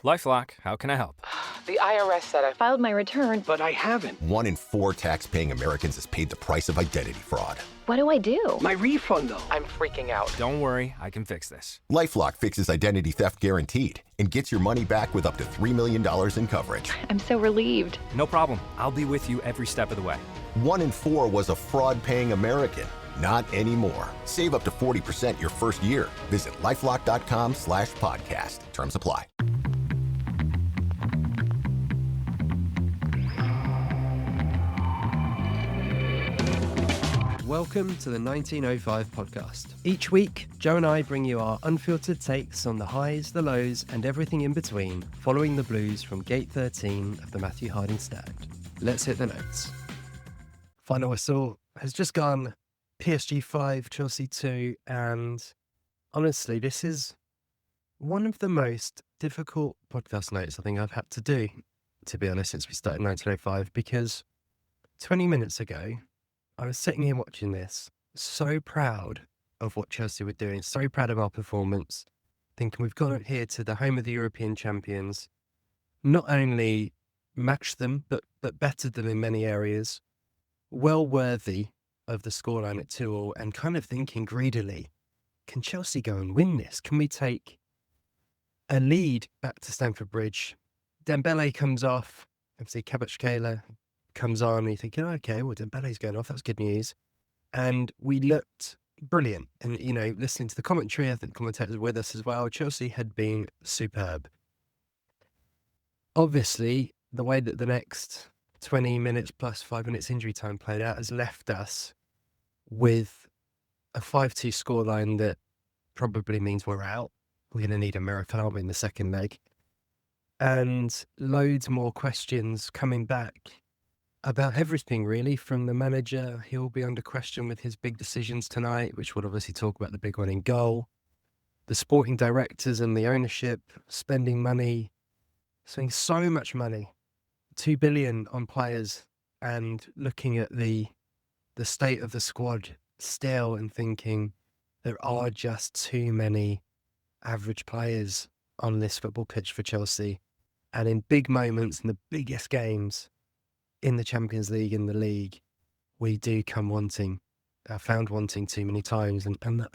LifeLock, how can I help? The IRS said I filed my return, but I haven't. 1 in 4 tax-paying Americans has paid the price of identity fraud. what do I do? My refund, though. I'm freaking out. Don't worry, I can fix this. LifeLock fixes identity theft guaranteed and gets your money back with up to $3 million in coverage. I'm so relieved. No problem. I'll be with you every step of the way. 1 in 4 was a fraud-paying American. Not anymore. Save up to 40% your first year. Visit LifeLock.com/podcast. Terms apply. Welcome to the 1905 podcast. Each week, Joe and I bring you our unfiltered takes on the highs, the lows, and everything in between, following the Blues from Gate 13 of the Matthew Harding stand. Let's hit the notes. Final whistle has just gone. PSG 5, Chelsea 2, and honestly, this is one of the most difficult podcast notes I think I've had to do, to be honest, since we started 1905, because 20 minutes ago, I was sitting here watching this, so proud of what Chelsea were doing, so proud of our performance, thinking we've got it here to the home of the European champions, not only matched them, but bettered them in many areas, well worthy of the scoreline at 2-2, and kind of thinking greedily, can Chelsea go and win this? Can we take a lead back to Stamford Bridge? Dembele comes off, obviously Kabachkela comes on, and you're thinking, okay, well, Dembele's going off, that's good news. And we looked brilliant. And, you know, listening to the commentary, I think the commentators were with us as well, Chelsea had been superb. Obviously, the way that the next 20 minutes plus 5 minutes injury time played out has left us with a 5-2 scoreline that probably means we're out. We're going to need a miracle, aren't we, in the second leg? And loads more questions coming back about everything, really, from the manager. He'll be under question with his big decisions tonight, which we'll obviously talk about, the big one in goal. The sporting directors and the ownership spending money, spending so much money, 2 billion on players, and looking at the state of the squad still and thinking there are just too many average players on this football pitch for Chelsea. And in big moments, in the biggest games in the Champions League, in the league, we do come wanting, found wanting too many times. And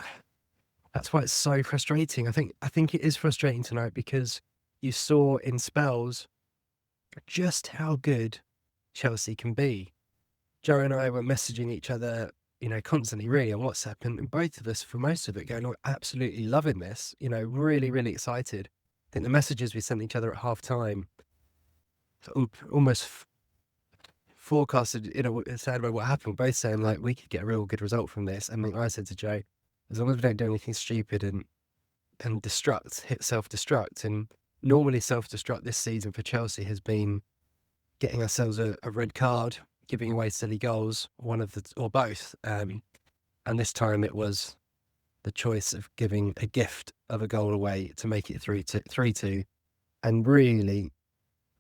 that's why it's so frustrating. I think it is frustrating tonight because you saw in spells just how good Chelsea can be. Joe and I were messaging each other, you know, constantly really on WhatsApp, and both of us, for most of it, going, oh, absolutely loving this, you know, really, really excited. I think the messages we sent each other at half time almost forecasted, you know, sad about what happened, both saying, like, we could get a real good result from this. And I said to Joe, as long as we don't do anything stupid and destruct, hit self-destruct, and normally self-destruct this season for Chelsea has been getting ourselves a red card, giving away silly goals, one of the, or both. And this time it was the choice of giving a gift of a goal away to make it 3-2. And really,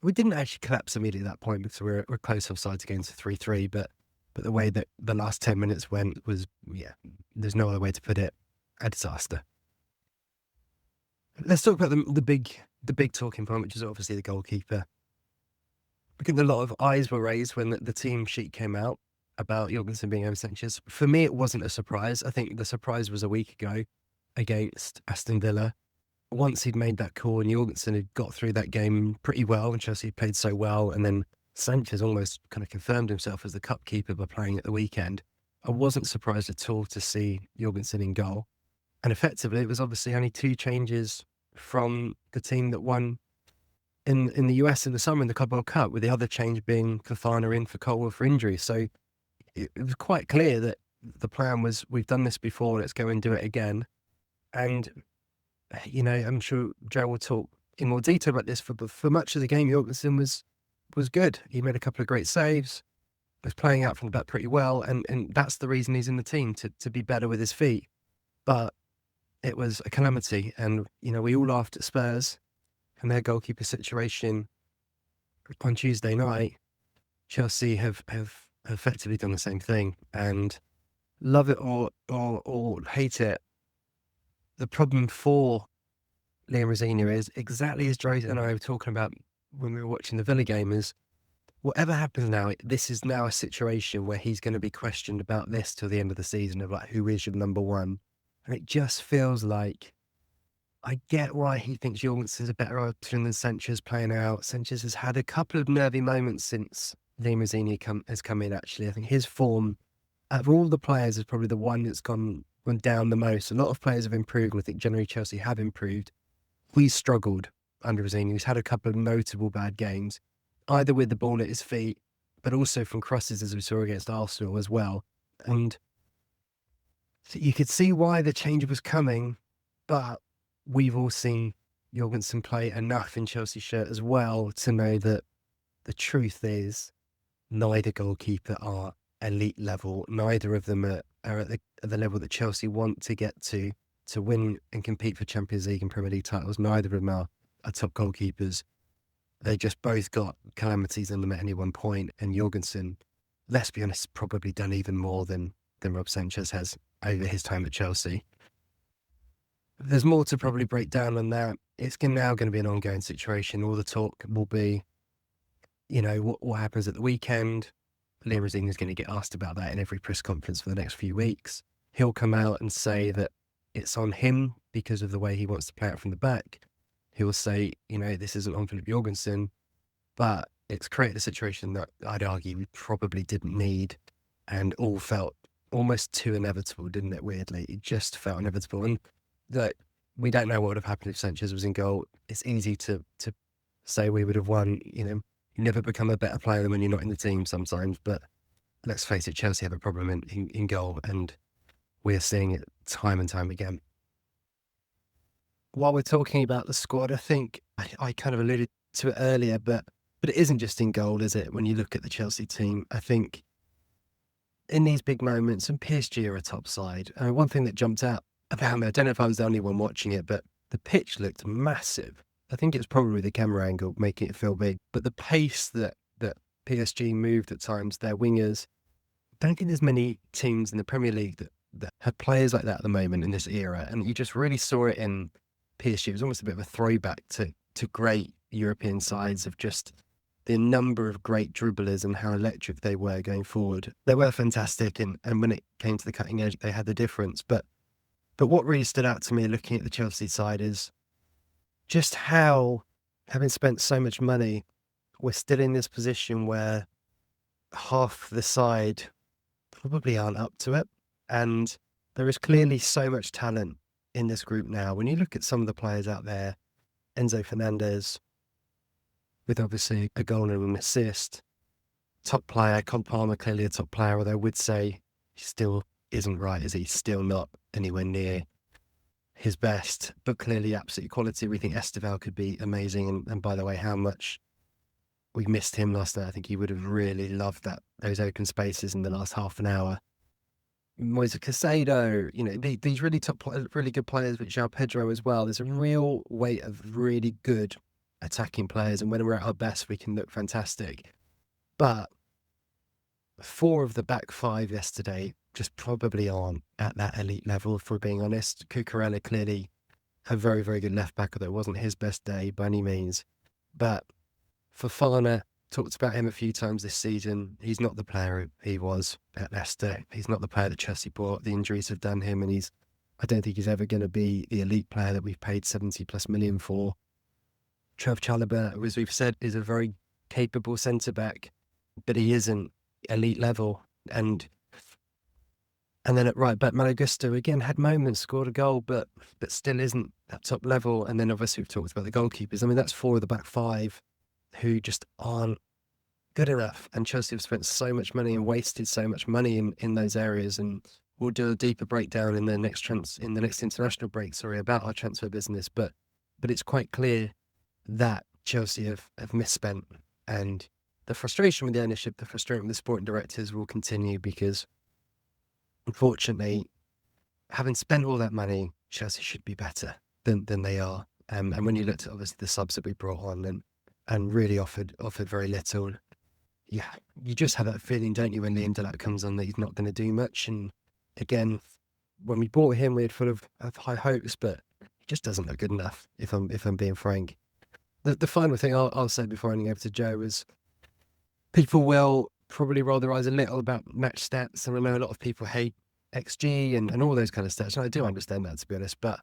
we didn't actually collapse immediately at that point because we're close offsides against 3-3. But the way that the last 10 minutes went was, yeah, there's no other way to put it, a disaster. Let's talk about the big talking point, which is obviously the goalkeeper. I think a lot of eyes were raised when the team sheet came out about Jorgensen being over Sanchez. For me, it wasn't a surprise. I think the surprise was a week ago against Aston Villa. Once he'd made that call and Jorgensen had got through that game pretty well and Chelsea played so well, and then Sanchez almost kind of confirmed himself as the cup keeper by playing at the weekend, I wasn't surprised at all to see Jorgensen in goal. And effectively, it was obviously only 2 changes from the team that won in the US in the summer in the Club World Cup, with the other change being Fofana in for Colwill for injury. So it was quite clear that the plan was, we've done this before, let's go and do it again. And, you know, I'm sure Joe will talk in more detail about this. For much of the game, Jorgensen was good. He made a couple of great saves, was playing out from the back pretty well, and that's the reason he's in the team, to be better with his feet. But it was a calamity, and, you know, we all laughed at Spurs and their goalkeeper situation on Tuesday night. Chelsea have effectively done the same thing, and love it or hate it, the problem for Liam Rosenior is, exactly as Dre and I were talking about when we were watching the Villa game, is whatever happens now, this is now a situation where he's going to be questioned about this till the end of the season of like, who is your number one? And it just feels like, I get why he thinks Jorgensen's a better option than Sanchez playing out. Sanchez has had a couple of nervy moments since Liam Rosenior has come in, actually. I think his form, out of all the players, is probably the one that's gone down the most. A lot of players have improved. I think generally Chelsea have improved. He's struggled under Rosenior. He's had a couple of notable bad games, either with the ball at his feet, but also from crosses, as we saw against Arsenal as well. And so you could see why the change was coming, but we've all seen Jorgensen play enough in Chelsea shirt as well to know that the truth is neither goalkeeper are elite level. Neither of them are at the level that Chelsea want to get to win and compete for Champions League and Premier League titles. Neither of them are top goalkeepers. They just both got calamities in them at any one point. And Jorgensen, let's be honest, probably done even more than Rob Sanchez has over his time at Chelsea. There's more to probably break down on that. It's now going to be an ongoing situation. All the talk will be, what happens at the weekend. Liam Rosenior is going to get asked about that in every press conference for the next few weeks. He'll come out and say that it's on him because of the way he wants to play out from the back. He'll say, this isn't on Philip Jorgensen, but it's created a situation that I'd argue we probably didn't need and all felt almost too inevitable, didn't it, weirdly? It just felt inevitable. And that we don't know what would have happened if Sanchez was in goal. It's easy to say we would have won. You never become a better player than when you're not in the team sometimes. But let's face it, Chelsea have a problem in goal, and we're seeing it time and time again. While we're talking about the squad, I think I kind of alluded to it earlier, but it isn't just in goal, is it? When you look at the Chelsea team, I think in these big moments, and PSG are a top side. One thing that jumped out about me, I don't know if I was the only one watching it, but the pitch looked massive. I think it's probably the camera angle making it feel big, but the pace that PSG moved at times, their wingers, I don't think there's many teams in the Premier League that have players like that at the moment in this era. And you just really saw it in PSG. It was almost a bit of a throwback to great European sides of just the number of great dribblers and how electric they were going forward. They were fantastic, and when it came to the cutting edge, they had the difference. But what really stood out to me looking at the Chelsea side is just how, having spent so much money, we're still in this position where half the side probably aren't up to it. And there is clearly so much talent in this group now. When you look at some of the players out there, Enzo Fernandez, with obviously a goal and an assist, top player, Cole Palmer, clearly a top player, although I would say he still isn't right, is he? Still not anywhere near his best, but clearly absolute quality. We think Esteval could be amazing. And by the way, how much we missed him last night. I think he would have really loved those open spaces in the last half an hour. Moise Caicedo, these really really good players, with João Pedro as well. There's a real weight of really good attacking players, and when we're at our best, we can look fantastic. But 4 of the back 5 yesterday just probably aren't at that elite level, if we're being honest. Cucurella clearly a very, very good left back, although it wasn't his best day by any means. But Fofana, talked about him a few times this season. He's not the player he was at Leicester. He's not the player that Chelsea bought. The injuries have done him, and I don't think he's ever going to be the elite player that we've paid 70+ million for. Trev Chalobah, as we've said, is a very capable centre-back, but he isn't elite level. And then at right back, Malo Gusto, again, had moments, scored a goal, but still isn't at top level. And then obviously we've talked about the goalkeepers. I mean, that's 4 of the back 5 who just aren't good enough. And Chelsea have spent so much money and wasted so much money in those areas. And we'll do a deeper breakdown in the next international break, about our transfer business. But it's quite clear that Chelsea have misspent, and the frustration with the ownership, the frustration with the sporting directors will continue, because unfortunately, having spent all that money, Chelsea should be better than they are. And when you looked at obviously the subs that we brought on and really offered very little, yeah, you just have that feeling, don't you, when Lindelof comes on, that he's not going to do much. And again, when we bought him, we had full of high hopes, but he just doesn't look good enough. If I'm being frank. The final thing I'll say before handing over to Joe is people will probably roll their eyes a little about match stats, and I know a lot of people hate XG and all those kind of stats, and I do understand that, to be honest, but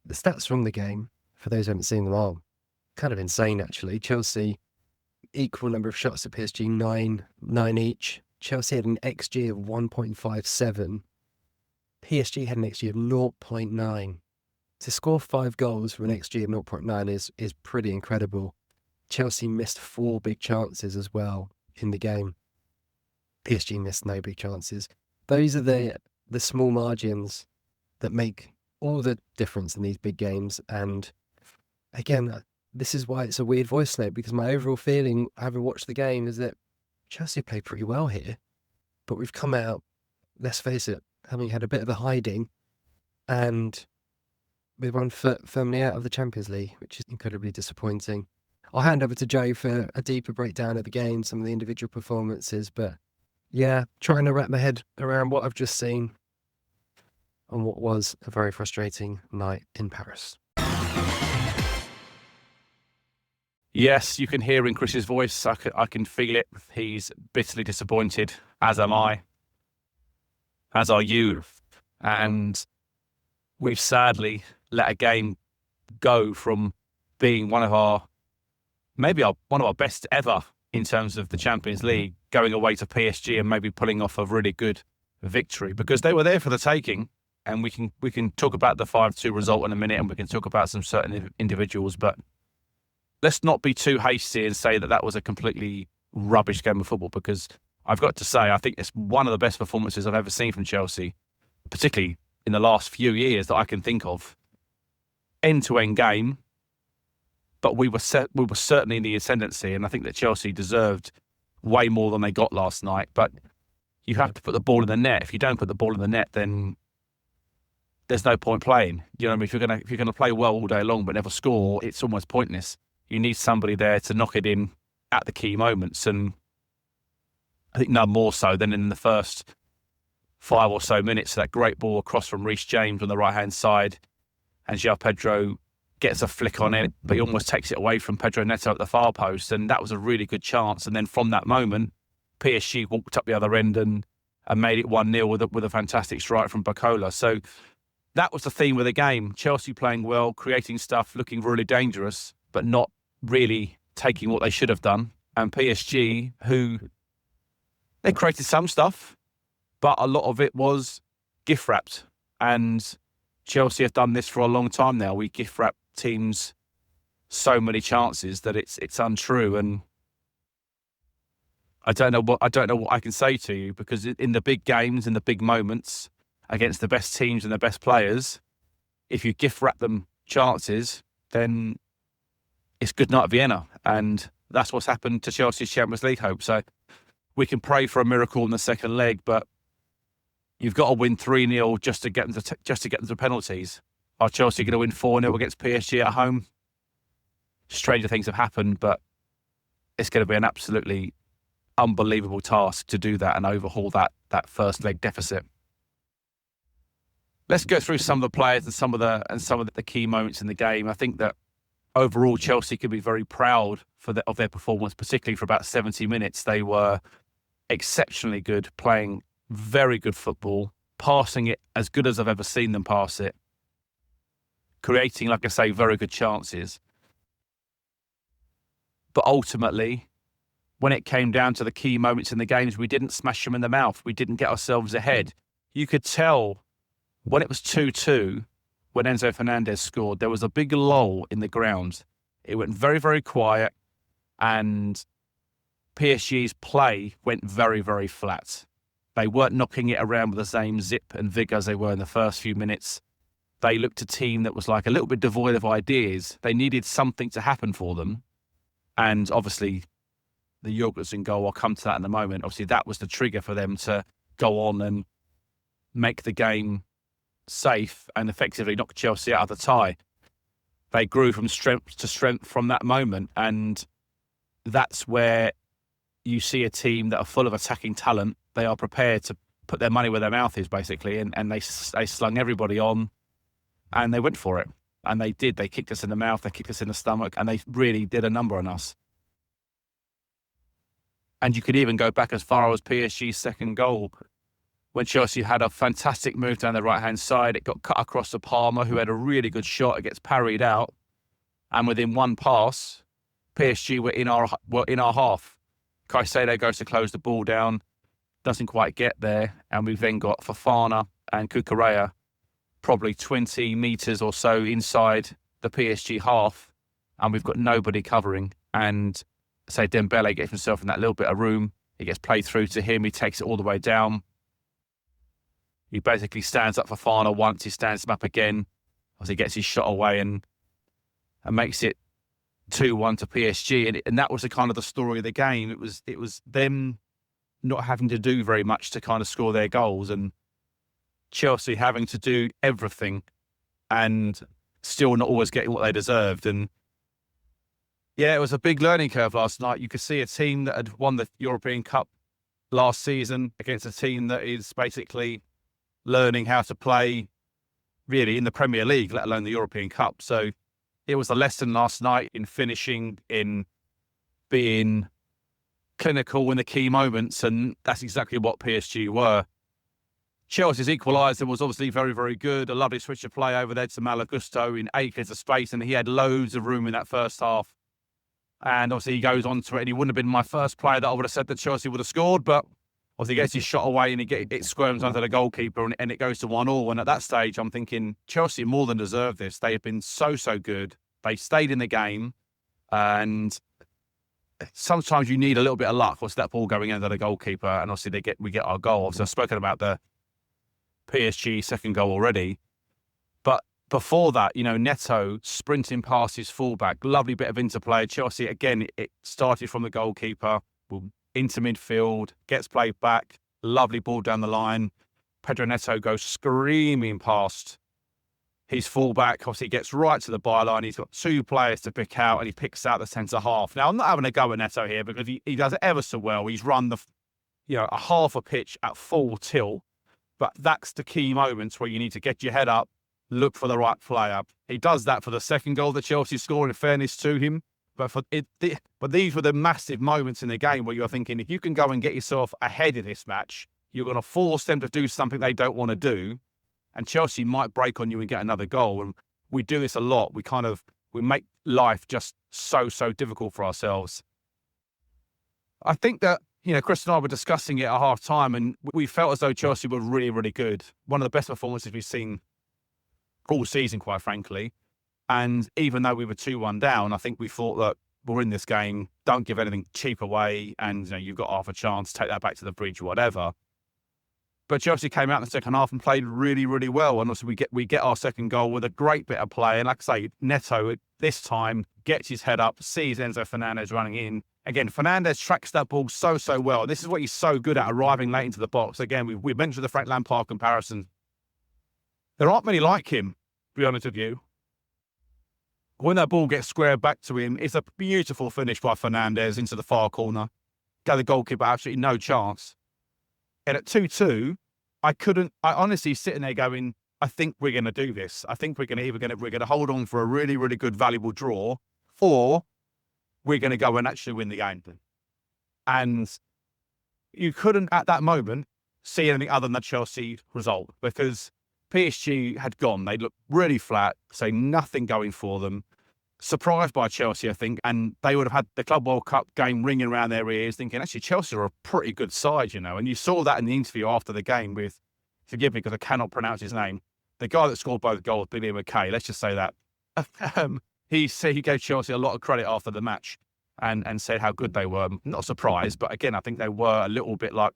the stats from the game, for those who haven't seen them, are kind of insane, actually. Chelsea, equal number of shots to PSG, 9 each. Chelsea had an XG of 1.57. PSG had an XG of 0.9. To score 5 goals from an XG of 0.9 is pretty incredible. Chelsea missed 4 big chances as well in the game. PSG missed no big chances. Those are the small margins that make all the difference in these big games. And again, this is why it's a weird voice note, because my overall feeling, having watched the game, is that Chelsea played pretty well here. But we've come out, let's face it, having had a bit of a hiding, and with one foot firmly out of the Champions League, which is incredibly disappointing. I'll hand over to Joe for a deeper breakdown of the game, some of the individual performances, but yeah, trying to wrap my head around what I've just seen on what was a very frustrating night in Paris. Yes, you can hear in Chris's voice. I can feel it. He's bitterly disappointed, as am I, as are you. And we've sadly let a game go from being one of our best ever in terms of the Champions League, going away to PSG and maybe pulling off a really good victory, because they were there for the taking. And we can talk about the 5-2 result in a minute, and we can talk about some certain individuals, but let's not be too hasty and say that that was a completely rubbish game of football, because I've got to say, I think it's one of the best performances I've ever seen from Chelsea, particularly in the last few years that I can think of. End-to-end game, but we were certainly in the ascendancy, and I think that Chelsea deserved way more than they got last night. But you have to put the ball in the net. If you don't put the ball in the net, then there's no point playing. You know what I mean? If you're gonna play well all day long but never score, it's almost pointless. You need somebody there to knock it in at the key moments, and I think none more so than in the first 5 or so minutes. That great ball across from Reece James on the right-hand side, and João Pedro gets a flick on it, but he almost takes it away from Pedro Neto at the far post, and that was a really good chance. And then from that moment, PSG walked up the other end and made it 1-0 with a fantastic strike from Bacola. So that was the theme of the game. Chelsea playing well, creating stuff, looking really dangerous, but not really taking what they should have done. And PSG, who they created some stuff, but a lot of it was gift wrapped. And Chelsea have done this for a long time now. We gift wrap teams so many chances that it's untrue. And I don't know what I can say to you, because in the big games, in the big moments, against the best teams and the best players, if you gift wrap them chances, then it's good night Vienna. And that's what's happened to Chelsea's Champions League hope. So we can pray for a miracle in the second leg, but you've got to win 3-0 just to get them to penalties. Are Chelsea going to win 4-0 against PSG at home? Stranger things have happened, but it's going to be an absolutely unbelievable task to do that and overhaul that first leg deficit. Let's go through some of the players and some of the key moments in the game. I think that overall Chelsea can be very proud of their performance, particularly for about 70 minutes. They were exceptionally good, playing very good football, passing it as good as I've ever seen them pass it, creating, like I say, very good chances. But ultimately, when it came down to the key moments in the games, we didn't smash them in the mouth. We didn't get ourselves ahead. You could tell when it was 2-2, when Enzo Fernandez scored, there was a big lull in the ground. It went very, very quiet, and PSG's play went very, very flat. They weren't knocking it around with the same zip and vigour as they were in the first few minutes. They looked a team that was like a little bit devoid of ideas. They needed something to happen for them. And obviously, the Jorgensen goal, I'll come to that in a moment. Obviously, that was the trigger for them to go on and make the game safe and effectively knock Chelsea out of the tie. They grew from strength to strength from that moment. And that's where you see a team that are full of attacking talent. They are prepared to put their money where their mouth is, basically. And they slung everybody on and they went for it. And they did. They kicked us in the mouth, they kicked us in the stomach, and they really did a number on us. And you could even go back as far as PSG's second goal, when Chelsea had a fantastic move down the right-hand side. It got cut across to Palmer, who had a really good shot. It gets parried out. And within one pass, PSG were in our half. Caicedo goes to close the ball down, doesn't quite get there. And we've then got Fofana and Cucurella probably 20 metres or so inside the PSG half. And we've got nobody covering. And say Dembele gets himself in that little bit of room. It gets played through to him. He takes it all the way down. He basically stands up for Fofana once. He stands him up again as he gets his shot away and makes it 2-1 to PSG. And that was the kind of the story of the game. It was them not having to do very much to kind of score their goals, and Chelsea having to do everything and still not always getting what they deserved. And yeah, it was a big learning curve last night. You could see a team that had won the European Cup last season against a team that is basically learning how to play really in the Premier League, let alone the European Cup. So it was a lesson last night in finishing, in being clinical in the key moments, and that's exactly what PSG were. Chelsea's equaliser was obviously very, very good. A lovely switch of play over there to Malo Gusto in acres of space, and he had loads of room in that first half. And obviously he goes on to it, and he wouldn't have been my first player that I would have said that Chelsea would have scored, but obviously he gets his shot away and it squirms under the goalkeeper and it goes to 1-1. And at that stage, I'm thinking Chelsea more than deserve this. They have been so, so good. They stayed in the game, and sometimes you need a little bit of luck. What's that ball going under the goalkeeper? And obviously we get our goal. Obviously I've spoken about the PSG second goal already. But before that, Neto sprinting past his fullback, lovely bit of interplay. Chelsea, again, it started from the goalkeeper, into midfield, gets played back, lovely ball down the line. Pedro Neto goes screaming past his fullback. Obviously, gets right to the byline. He's got two players to pick out, and he picks out the centre half. Now, I'm not having a go at Neto here because he does it ever so well. He's run a half a pitch at full tilt, but that's the key moments where you need to get your head up, look for the right player. He does that for the second goal that Chelsea scored, in fairness to him. But these were the massive moments in the game where you're thinking, if you can go and get yourself ahead of this match, you're going to force them to do something they don't want to do, and Chelsea might break on you and get another goal. And we do this a lot. We make life just so, so difficult for ourselves. I think that, Chris and I were discussing it at half time, and we felt as though Chelsea were really, really good. One of the best performances we've seen all season, quite frankly. And even though we were 2-1 down, I think we thought that we're in this game, don't give anything cheap away, and you've got half a chance, take that back to the bridge or whatever. But Chelsea came out in the second half and played really, really well. And also we get our second goal with a great bit of play. And like I say, Neto this time gets his head up, sees Enzo Fernandez running in. Again, Fernandez tracks that ball so, so well. This is what he's so good at, arriving late into the box. Again, we mentioned the Frank Lampard comparison. There aren't many like him, to be honest with you. When that ball gets squared back to him, it's a beautiful finish by Fernandez into the far corner. Got the goalkeeper absolutely no chance. And at 2-2, I honestly sitting there going, I think we're going to do this. I think we're going to hold on for a really, really good, valuable draw, or we're going to go and actually win the game. And you couldn't at that moment see anything other than the Chelsea result, because PSG had gone. They looked really flat, so nothing going for them. Surprised by Chelsea, I think, and they would have had the Club World Cup game ringing around their ears, thinking, actually, Chelsea are a pretty good side, And you saw that in the interview after the game with, forgive me because I cannot pronounce his name, the guy that scored both goals, Billy McKay, let's just say that. He gave Chelsea a lot of credit after the match and said how good they were. Not surprised, but again, I think they were a little bit like,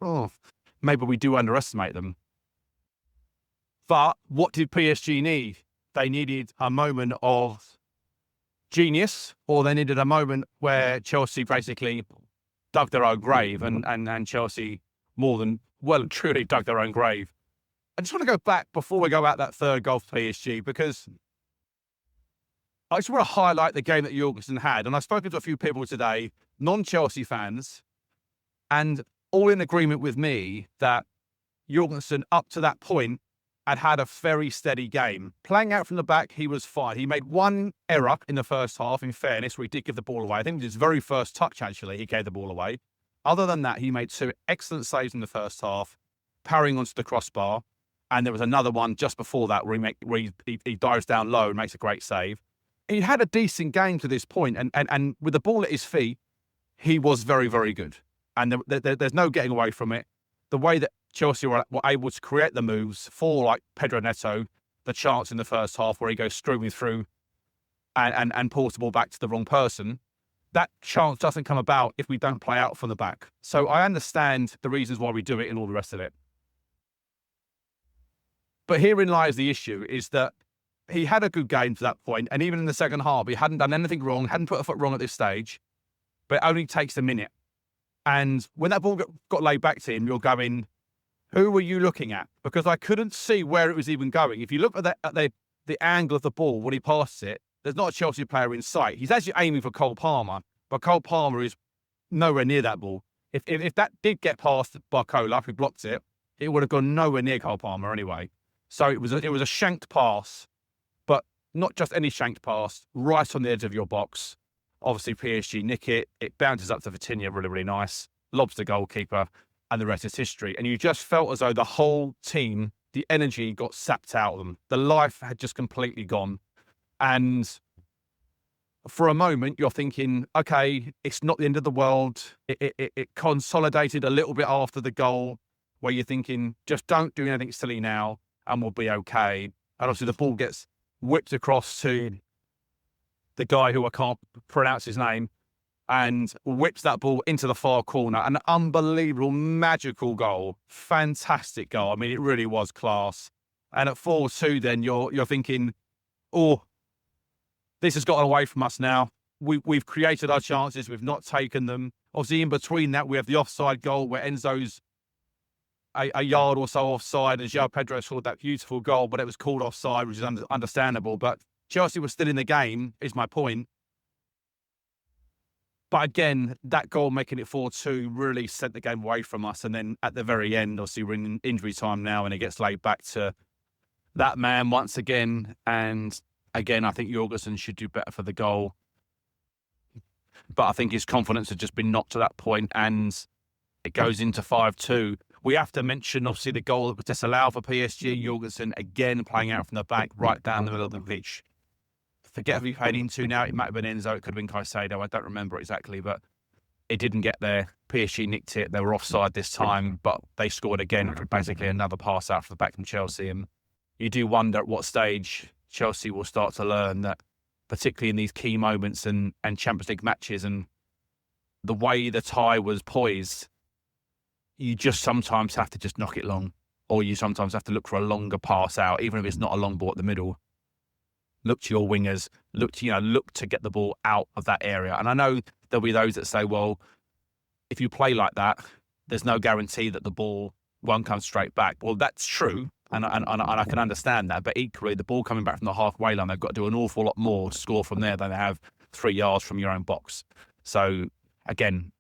maybe we do underestimate them. But what did PSG need? They needed a moment of genius, or they needed a moment where Chelsea basically dug their own grave, and Chelsea more than well and truly dug their own grave. I just want to go back before we go out that third goal for PSG, because I just want to highlight the game that Jorgensen had. And I've spoken to a few people today, non-Chelsea fans, and all in agreement with me that Jorgensen up to that point and had a very steady game. Playing out from the back, he was fine. He made one error in the first half, in fairness, where he did give the ball away. I think it was his very first touch, actually, he gave the ball away. Other than that, he made 2 excellent saves in the first half, parrying onto the crossbar. And there was another one just before that where he dives down low and makes a great save. He had a decent game to this point, and with the ball at his feet, he was very, very good. And there's no getting away from it. The way that Chelsea were able to create the moves for, like, Pedro Neto, the chance in the first half where he goes streaming through and pulls the ball back to the wrong person, that chance doesn't come about if we don't play out from the back. So I understand the reasons why we do it and all the rest of it. But herein lies the issue, is that he had a good game to that point, and even in the second half, he hadn't done anything wrong, hadn't put a foot wrong at this stage, but it only takes a minute. And when that ball got laid back to him, you're going, who were you looking at? Because I couldn't see where it was even going. If you look at the angle of the ball when he passes it, there's not a Chelsea player in sight. He's actually aiming for Cole Palmer, but Cole Palmer is nowhere near that ball. If that did get past Barcola, who blocked it, it would have gone nowhere near Cole Palmer anyway. So it was a shanked pass, but not just any shanked pass, right on the edge of your box. Obviously, PSG nick it. It bounces up to Vitinha, really, really nice. Lobs the goalkeeper, and the rest is history. And you just felt as though the whole team, the energy got sapped out of them. The life had just completely gone. And for a moment, you're thinking, okay, it's not the end of the world. It consolidated a little bit after the goal, where you're thinking, just don't do anything silly now, and we'll be okay. And obviously the ball gets whipped across to the guy who I can't pronounce his name, and whips that ball into the far corner. An unbelievable, magical goal. Fantastic goal. I mean, it really was class. And at 4-2 then, you're thinking, oh, this has gotten away from us now. We've created our chances. We've not taken them. Obviously, in between that, we have the offside goal where Enzo's a yard or so offside, and João Pedro scored that beautiful goal, but it was called offside, which is understandable. But Chelsea was still in the game, is my point. But again, that goal making it 4-2 really sent the game away from us. And then at the very end, obviously we're in injury time now, and it gets laid back to that man once again. And again, I think Jorgensen should do better for the goal. But I think his confidence had just been knocked to that point, and it goes into 5-2. We have to mention, obviously, the goal that was disallowed for PSG. Jorgensen, again, playing out from the back, right down the middle of the pitch. Forget who he played into now. It might have been Enzo. It could have been Caicedo. I don't remember exactly, but it didn't get there. PSG nicked it. They were offside this time, but they scored again. Basically, another pass out from the back from Chelsea. And you do wonder at what stage Chelsea will start to learn that, particularly in these key moments and Champions League matches, and the way the tie was poised, you just sometimes have to just knock it long, or you sometimes have to look for a longer pass out, even if it's not a long ball at the middle. Look to your wingers, look to get the ball out of that area. And I know there'll be those that say, well, if you play like that, there's no guarantee that the ball won't come straight back. Well, that's true, and I can understand that. But equally, the ball coming back from the halfway line, they've got to do an awful lot more to score from there than they have 3 yards from your own box. So, again,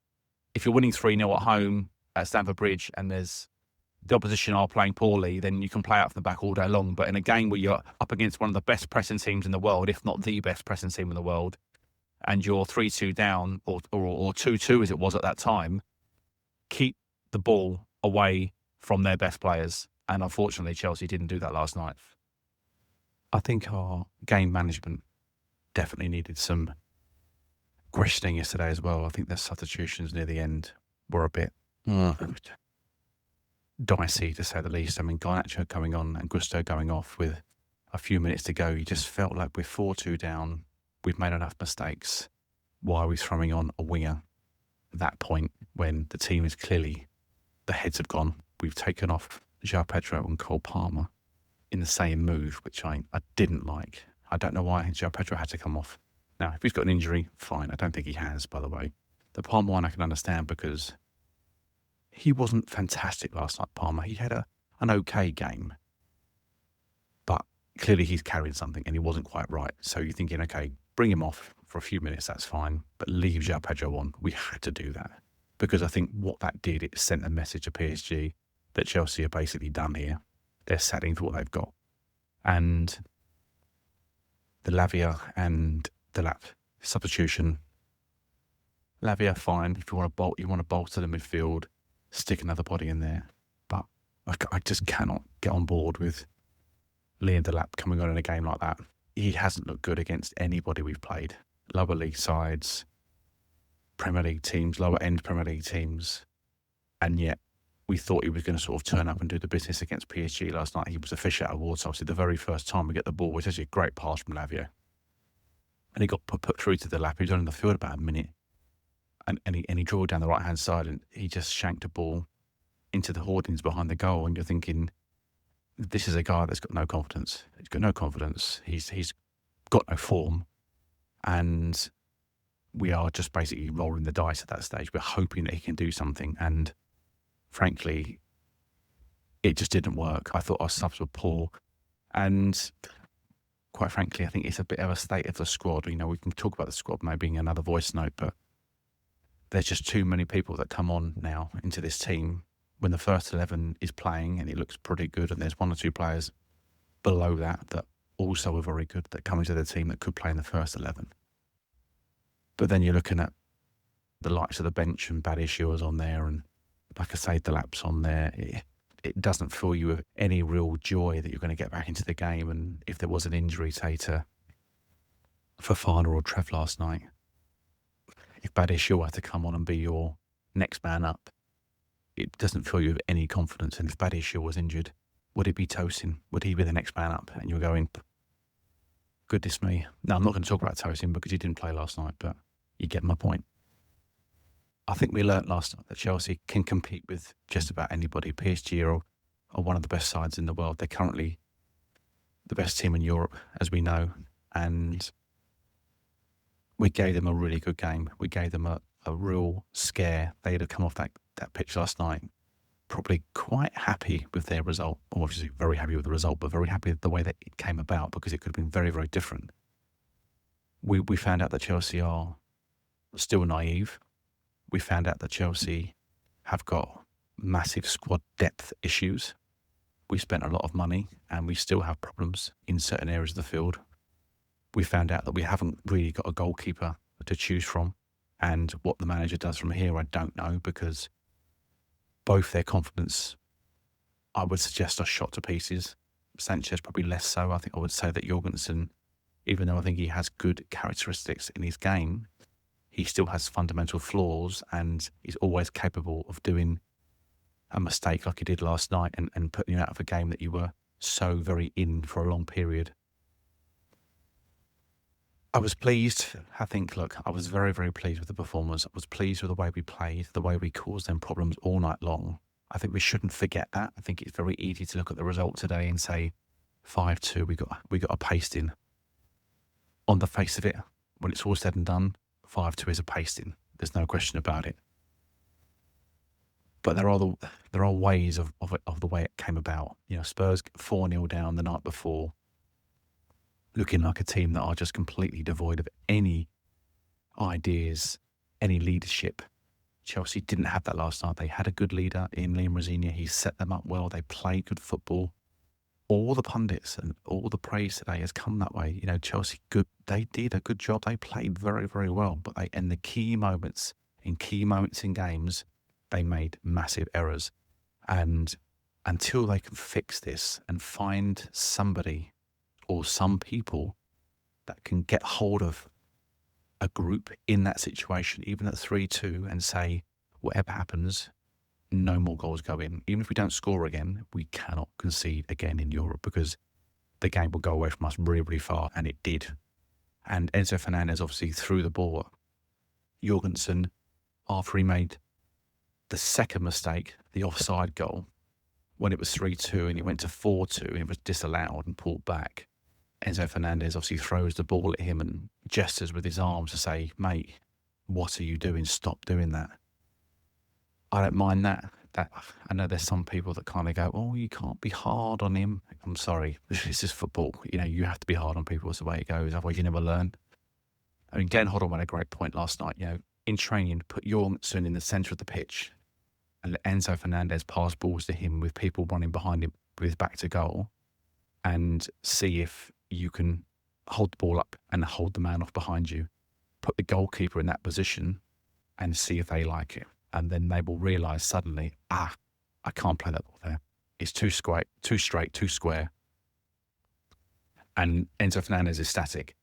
if you're winning 3-0 at home at Stamford Bridge and the opposition are playing poorly, then you can play out from the back all day long. But in a game where you're up against one of the best pressing teams in the world, if not the best pressing team in the world, and you're 3-2 down, or 2-2 as it was at that time, keep the ball away from their best players. And unfortunately, Chelsea didn't do that last night. I think our game management definitely needed some questioning yesterday as well. I think their substitutions near the end were a bit dicey, to say the least. I mean, Garnacho coming on and Gusto going off with a few minutes to go. You just felt like we're 4-2 down. We've made enough mistakes. Why are we throwing on a winger at that point when the team is clearly, the heads have gone? We've taken off João Pedro and Cole Palmer in the same move, which I didn't like. I don't know why João Pedro had to come off. Now, if he's got an injury, fine. I don't think he has, by the way. The Palmer one I can understand because he wasn't fantastic last night, Palmer. He had an okay game. But clearly he's carrying something and he wasn't quite right. So you're thinking, okay, bring him off for a few minutes, that's fine. But leave João Pedro on. We had to do that. Because I think what that did, it sent a message to PSG that Chelsea are basically done here. they're settling for what they've got. And the Lavia and the Lap substitution, Lavia, fine. If you want to bolster the midfield, stick another body in there. But I just cannot get on board with Liam Delap coming on in a game like that. He hasn't looked good against anybody we've played. Lower league sides, Premier League teams, lower end Premier League teams. And yet we thought he was going to sort of turn up and do the business against PSG last night. He was a fish out of water. Obviously, the very first time we get the ball was actually a great pass from Lavia. And he got put through to the Lap. He was on the field about a minute. And he drilled down the right-hand side and he just shanked a ball into the hoardings behind the goal. And you're thinking, this is a guy that's got no confidence. He's got no confidence. He's got no form. And we are just basically rolling the dice at that stage. We're hoping that he can do something. And frankly, it just didn't work. I thought our subs were poor. And quite frankly, I think it's a bit of a state of the squad. You know, we can talk about the squad maybe in another voice note, but there's just too many people that come on now into this team when the first 11 is playing and it looks pretty good, and there's one or two players below that also are very good that come into the team that could play in the first 11. But then you're looking at the likes of the bench and Bad Issuers on there, and like I say, Delap's on there. It doesn't fill you with any real joy that you're going to get back into the game. And if there was an injury, say, to Fofana or Trev last night, if Bad Issue had to come on and be your next man up, it doesn't fill you with any confidence. And if Bad Issue was injured, would it be Tosin? Would he be the next man up? And you're going, goodness me. No, I'm not going to talk about Tosin because he didn't play last night, but you get my point. I think we learnt last night that Chelsea can compete with just about anybody. PSG are one of the best sides in the world. They're currently the best team in Europe, as we know. And we gave them a really good game. We gave them a real scare. They'd have come off that pitch last night probably quite happy with their result. Obviously very happy with the result, but very happy with the way that it came about, because it could have been very, very different. We found out that Chelsea are still naive. We found out that Chelsea have got massive squad depth issues. We spent a lot of money and we still have problems in certain areas of the field. We found out that we haven't really got a goalkeeper to choose from. And what the manager does from here, I don't know, because both their confidence, I would suggest, are shot to pieces. Sanchez probably less so. I think I would say that Jorgensen, even though I think he has good characteristics in his game, he still has fundamental flaws and he's always capable of doing a mistake like he did last night and putting you out of a game that you were so very in for a long period. I was pleased. I was very, very pleased with the performance. I was pleased with the way we played, the way we caused them problems all night long. I think we shouldn't forget that. I think it's very easy to look at the result today and say 5-2, we got a pasting. On the face of it, when it's all said and done, 5-2 is a pasting. There's no question about it. But there are ways of the way it came about. You know, Spurs 4-0 down the night before, looking like a team that are just completely devoid of any ideas, any leadership. Chelsea didn't have that last night. They had a good leader in Liam Rosinia. He set them up well. They played good football. All the pundits and all the praise today has come that way. You know, Chelsea, good. They did a good job. They played very, very well. But in the key moments in games, they made massive errors. And until they can fix this and find somebody or some people that can get hold of a group in that situation, even at 3-2, and say, whatever happens, no more goals go in. Even if we don't score again, we cannot concede again in Europe, because the game will go away from us really, really far, and it did. And Enzo Fernandez obviously threw the ball at Jorgensen after he made the second mistake, the offside goal, when it was 3-2 and it went to 4-2 and it was disallowed and pulled back. Enzo Fernandez obviously throws the ball at him and gestures with his arms to say, mate, what are you doing? Stop doing that. I don't mind that. I know there's some people that kind of go, oh, you can't be hard on him. I'm sorry, this is football. You know, you have to be hard on people. It's the way it goes. Otherwise, you never learn. I mean, Glenn Hoddle made a great point last night. You know, in training, put Jorgensen in the centre of the pitch and let Enzo Fernandez pass balls to him with people running behind him. with his back to goal and see if you can hold the ball up and hold the man off behind you, put the goalkeeper in that position and see if they like it. And then they will realise suddenly, I can't play that ball there. It's too straight, too square. And Enzo Fernandez is static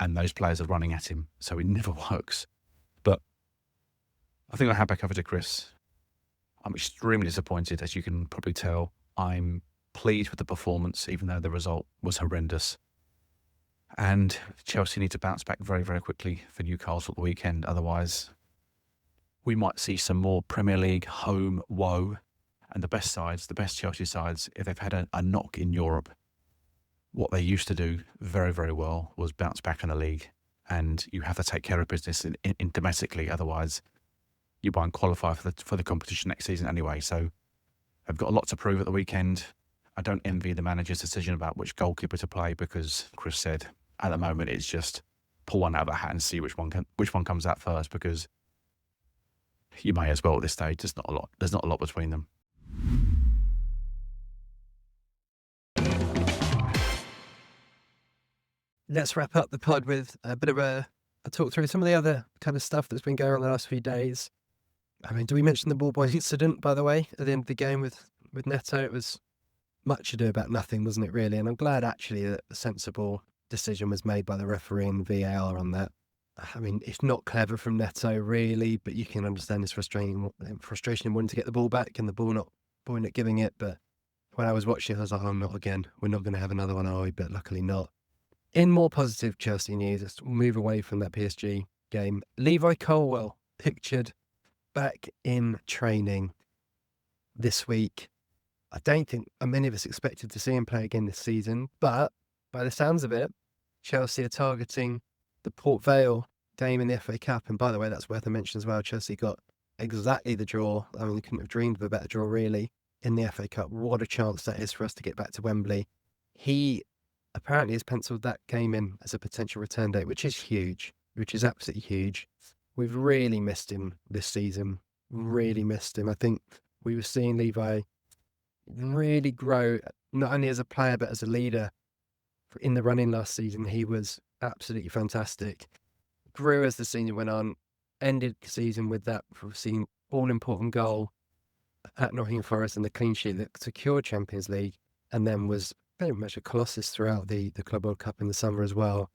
and those players are running at him. So it never works. But I think I'll hand back over to Chris. I'm extremely disappointed, as you can probably tell. I'm pleased with the performance, even though the result was horrendous. And Chelsea need to bounce back very, very quickly for Newcastle at the weekend. Otherwise, we might see some more Premier League home woe. And the best sides, the best Chelsea sides, if they've had a knock in Europe, what they used to do very, very well was bounce back in the league. And you have to take care of business in domestically. Otherwise, you won't qualify for the competition next season anyway. So I've got a lot to prove at the weekend. I don't envy the manager's decision about which goalkeeper to play because Chris said at the moment it's just pull one out of a hat and see which one comes out first, because you may as well at this stage. There's not a lot between them. Let's wrap up the pod with a bit of a talk through some of the other kind of stuff that's been going on the last few days. I mean, do we mention the ballboy incident, by the way, at the end of the game with Neto? It was much ado about nothing, wasn't it, really? And I'm glad, actually, that a sensible decision was made by the referee and VAR on that. I mean, it's not clever from Neto, really, but you can understand his frustration in wanting to get the ball back and the ball not giving it. But when I was watching, I was like, oh, not again. We're not going to have another one, are we? But luckily not. In more positive Chelsea news, let's move away from that PSG game. Levi Colwill pictured back in training this week. I don't think many of us expected to see him play again this season, but by the sounds of it, Chelsea are targeting the Port Vale game in the FA Cup. And by the way, that's worth a mention as well. Chelsea got exactly the draw. I mean, we couldn't have dreamed of a better draw, really, in the FA Cup. What a chance that is for us to get back to Wembley. He apparently has penciled that game in as a potential return date, which is huge, which is absolutely huge. We've really missed him this season, really missed him. I think we were seeing Levi really grow, not only as a player, but as a leader. In the running last season, he was absolutely fantastic. Grew as the season went on, ended the season with that all-important goal at Nottingham Forest and the clean sheet that secured Champions League, and then was very much a colossus throughout the Club World Cup in the summer as well.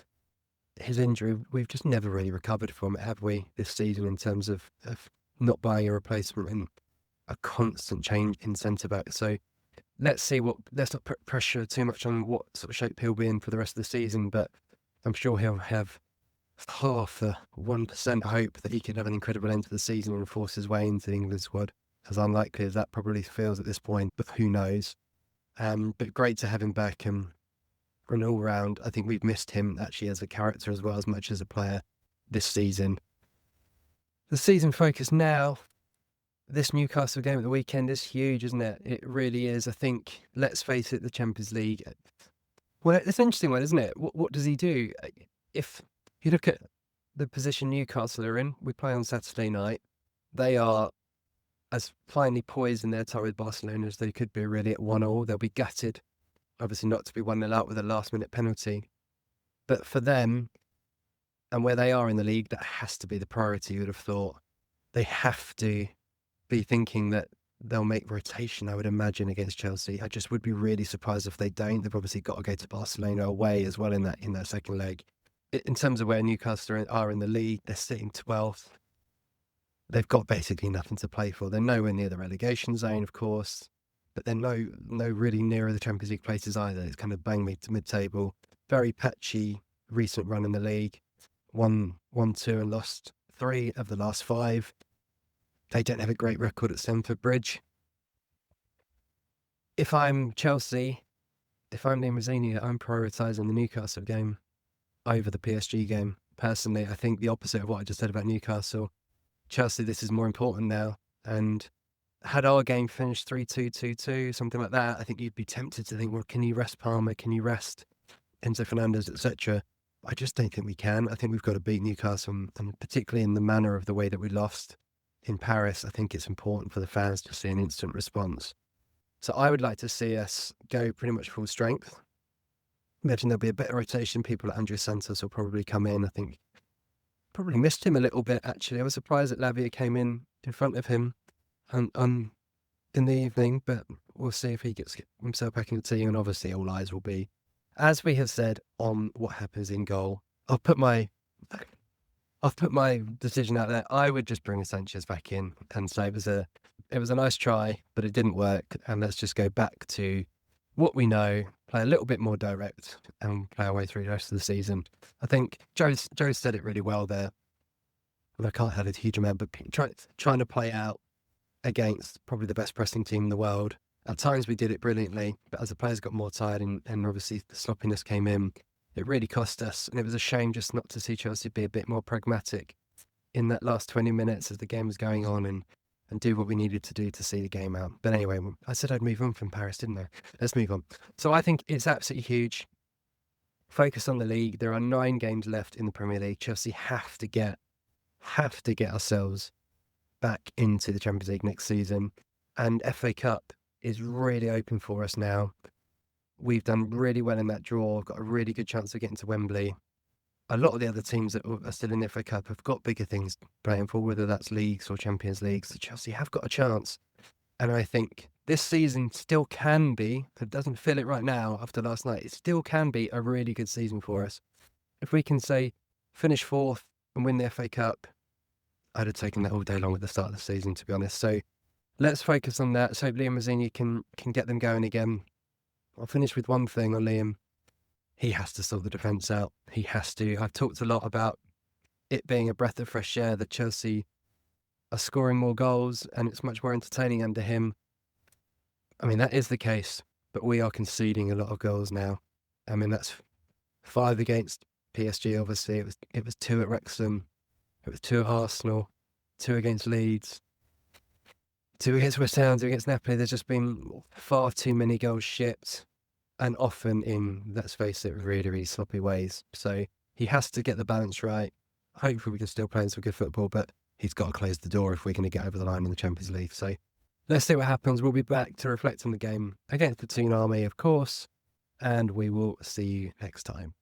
His injury, we've just never really recovered from it, have we, this season, in terms of not buying a replacement and a constant change in centre-back. So let's not put pressure too much on what sort of shape he'll be in for the rest of the season, but I'm sure he'll have half a 1% hope that he could have an incredible end to the season and force his way into the England squad, as unlikely as that probably feels at this point, but who knows. But great to have him back, and for an all-round, I think we've missed him actually as a character as well as much as a player this season. The season focus now, this Newcastle game at the weekend is huge, isn't it? It really is. I think, let's face it, the Champions League, well, it's an interesting one, isn't it? What does he do? If you look at the position Newcastle are in, we play on Saturday night. They are as finely poised in their tie with Barcelona as they could be, really, at 1-1. They'll be gutted, obviously not to be 1-0 out with a last-minute penalty. But for them, and where they are in the league, that has to be the priority, you would have thought. They have to be thinking that they'll make rotation, I would imagine, against Chelsea. I just would be really surprised if they don't. They've obviously got to go to Barcelona away as well in that second leg. In terms of where Newcastle are in the league, they're sitting 12th. They've got basically nothing to play for. They're nowhere near the relegation zone, of course, but they're no really nearer the Champions League places either. It's kind of bang mid-table. Very patchy recent run in the league. 1-2 and lost 3 of the last 5. They don't have a great record at Stamford Bridge. If I'm Chelsea, if I'm Neil Mazzini, I'm prioritising the Newcastle game over the PSG game. Personally, I think the opposite of what I just said about Newcastle. Chelsea, this is more important now. And had our game finished 3-2, 2-2, something like that, I think you'd be tempted to think, well, can you rest Palmer? Can you rest Enzo Fernandez, etc.? I just don't think we can. I think we've got to beat Newcastle, and particularly in the manner of the way that we lost in Paris. I think it's important for the fans to see an instant response So I would like to see us go pretty much full strength. Imagine there'll be a better rotation. People like Andrew Santos will probably come in. I think probably missed him a little bit, actually. I was surprised that Lavia came in front of him in the evening, but we'll see if he gets himself back in the team. And obviously all eyes will be, as we have said, on what happens in goal. I'll put my decision out there. I would just bring Sanchez back in and say it was a nice try, but it didn't work. And let's just go back to what we know, play a little bit more direct, and play our way through the rest of the season. I think Joe said it really well there. And I can't have a huge amount, but trying to play out against probably the best pressing team in the world. At times we did it brilliantly, but as the players got more tired and obviously the sloppiness came in, it really cost us. And it was a shame just not to see Chelsea be a bit more pragmatic in that last 20 minutes as the game was going on and do what we needed to do to see the game out. But anyway, I said I'd move on from Paris, didn't I? Let's move on. So I think it's absolutely huge. Focus on the league. There are 9 games left in the Premier League. Chelsea have to get ourselves back into the Champions League next season. And FA Cup is really open for us now. We've done really well in that draw, got a really good chance of getting to Wembley. A lot of the other teams that are still in the FA Cup have got bigger things playing for, whether that's leagues or Champions League. So Chelsea have got a chance. And I think this season still can be, it doesn't feel it right now after last night, it still can be a really good season for us. If we can say finish 4th and win the FA Cup, I'd have taken that all day long at the start of the season, to be honest. So let's focus on that. So Liam Mazzini can get them going again. I'll finish with one thing on Liam. He has to sort the defence out. He has to. I've talked a lot about it being a breath of fresh air, that Chelsea are scoring more goals and it's much more entertaining under him. I mean, that is the case, but we are conceding a lot of goals now. I mean, that's 5 against PSG, obviously. It was 2 at Wrexham. It was 2 at Arsenal, 2 against Leeds, 2 against West Ham, 2 against Napoli. There's just been far too many goals shipped, and often in, let's face it, really, really sloppy ways. So he has to get the balance right. Hopefully we can still play some good football, but he's got to close the door if we're going to get over the line in the Champions League. So let's see what happens. We'll be back to reflect on the game against the Toon Army, of course, and we will see you next time.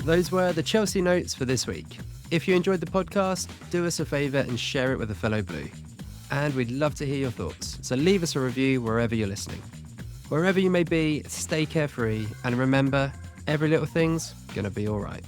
Those were the Chelsea notes for this week. If you enjoyed the podcast, do us a favour and share it with a fellow Blue. And we'd love to hear your thoughts, so leave us a review wherever you're listening. Wherever you may be, stay carefree, and remember, every little thing's gonna be alright.